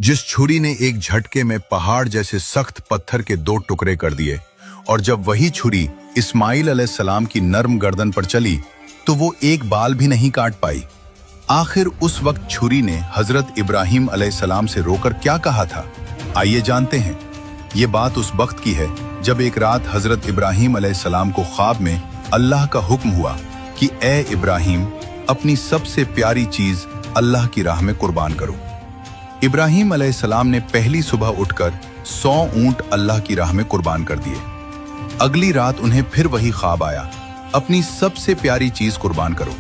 जिस छुरी ने एक झटके में पहाड़ जैसे सख्त पत्थर के 2 टुकड़े कर दिए। और जब वही छुरी इस्माइल अलैहिस्सलाम की नर्म गर्दन पर चली तो वो एक बाल भी नहीं काट पाई। आखिर उस वक्त छुरी ने हजरत इब्राहिम अलैहिस्सलाम से रोकर क्या कहा था, आइए जानते हैं। ये बात उस वक्त की है जब एक रात हजरत इब्राहिम अलैहिस्सलाम को ख्वाब में अल्लाह का हुक्म हुआ कि ए इब्राहिम, अपनी सबसे प्यारी चीज अल्लाह की राह में कुर्बान करो। इब्राहिम अलैहिस्सलाम ने पहली सुबह उठकर 100 ऊंट अल्लाह की राह में कुर्बान कर दिए। अगली रात उन्हें फिर वही ख्वाब आया, अपनी सबसे प्यारी चीज कुर्बान करो।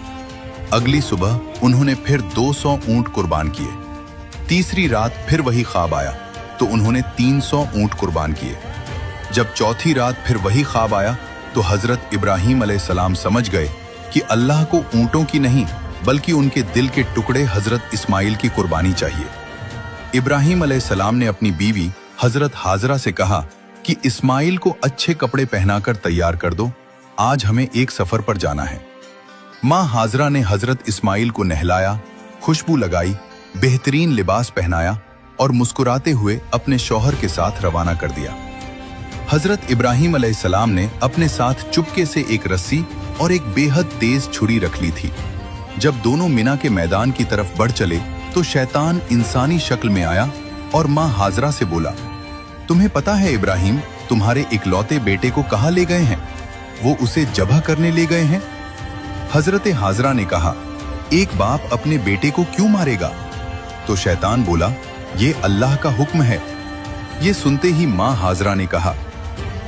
अगली सुबह उन्होंने फिर 200 ऊंट कुर्बान किए। तीसरी रात फिर वही ख्वाब आया तो उन्होंने 300 ऊंट कुर्बान किए। जब चौथी रात फिर वही ख्वाब आया तो हजरत इब्राहिम अलैहिस्सलाम समझ गए कि अल्लाह को ऊंटों की नहीं बल्कि उनके दिल के टुकड़े हजरत इस्माइल की कुर्बानी चाहिए। इब्राहिम अलैहिस्सलाम ने अपनी बीवी हजरत हाजरा से कहा कि इस्माइल को अच्छे कपड़े पहनाकर तैयार कर दो, आज हमें एक सफर पर जाना है। माँ हाजरा ने हजरत इस्माइल को नहलाया, खुशबू लगाई, बेहतरीन लिबास पहनाया और मुस्कुराते हुए अपने शौहर के साथ रवाना कर दिया। हजरत इब्राहिम अलैहिस्सलाम ने अपने साथ चुपके से एक रस्सी और एक बेहद तेज छुरी रख ली थी। जब दोनों मिना के मैदान की तरफ बढ़ चले तो शैतान इंसानी शक्ल में आया और माँ हाजरा से बोला, तुम्हें पता है इब्राहिम, तुम्हारे इकलौते बेटे को कहाँ ले गए हैं? वो उसे जबह करने ले गए हैं। हजरत हाजरा ने कहा, एक बाप अपने बेटे को क्यों मारेगा? तो शैतान बोला, ये अल्लाह का हुक्म है। ये सुनते ही माँ हाजरा ने कहा,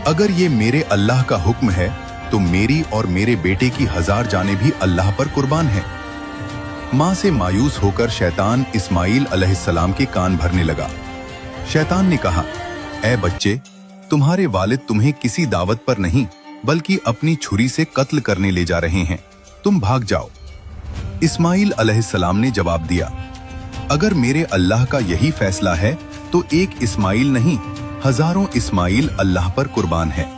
अगर ये मेरे अल्लाह का हुक्म है तो मेरी और मेरे बेटे की 1000 जानें भी अल्लाह पर कुर्बान हैं। माँ से मायूस होकर शैतान इस्माइल अलैहिस्सलाम के कान भरने लगा। शैतान ने कहा, ऐ बच्चे, तुम्हारे वालिद तुम्हें किसी दावत पर नहीं बल्कि अपनी छुरी से कत्ल करने ले जा रहे हैं, तुम भाग जाओ। इस्माइल अलैहिस्सलाम ने जवाब दिया, अगर मेरे अल्लाह का यही फैसला है तो एक इस्माइल नहीं, हजारों इस्माइल अल्लाह पर कुर्बान है।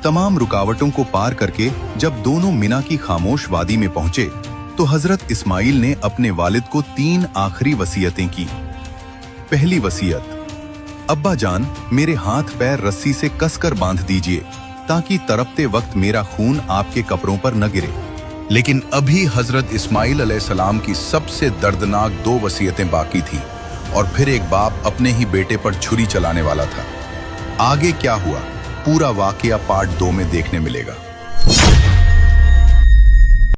तमाम रुकावटों को पार करके जब दोनों मिना की खामोश वादी में पहुंचे तो हजरत इस्माइल ने अपने वालिद को 3 आखिरी वसीयतें की। पहली वसीयत, अब्बा जान, मेरे हाथ पैर रस्सी से कसकर बांध दीजिए ताकि तड़पते वक्त मेरा खून आपके कपड़ों पर न गिरे। लेकिन अभी हजरत इस्माइल अलैहिस्सलाम की सबसे दर्दनाक 2 वसीयतें बाकी थी और फिर एक बाप अपने ही बेटे पर छुरी चलाने वाला था। आगे क्या हुआ, पूरा वाकया पार्ट 2 में देखने मिलेगा।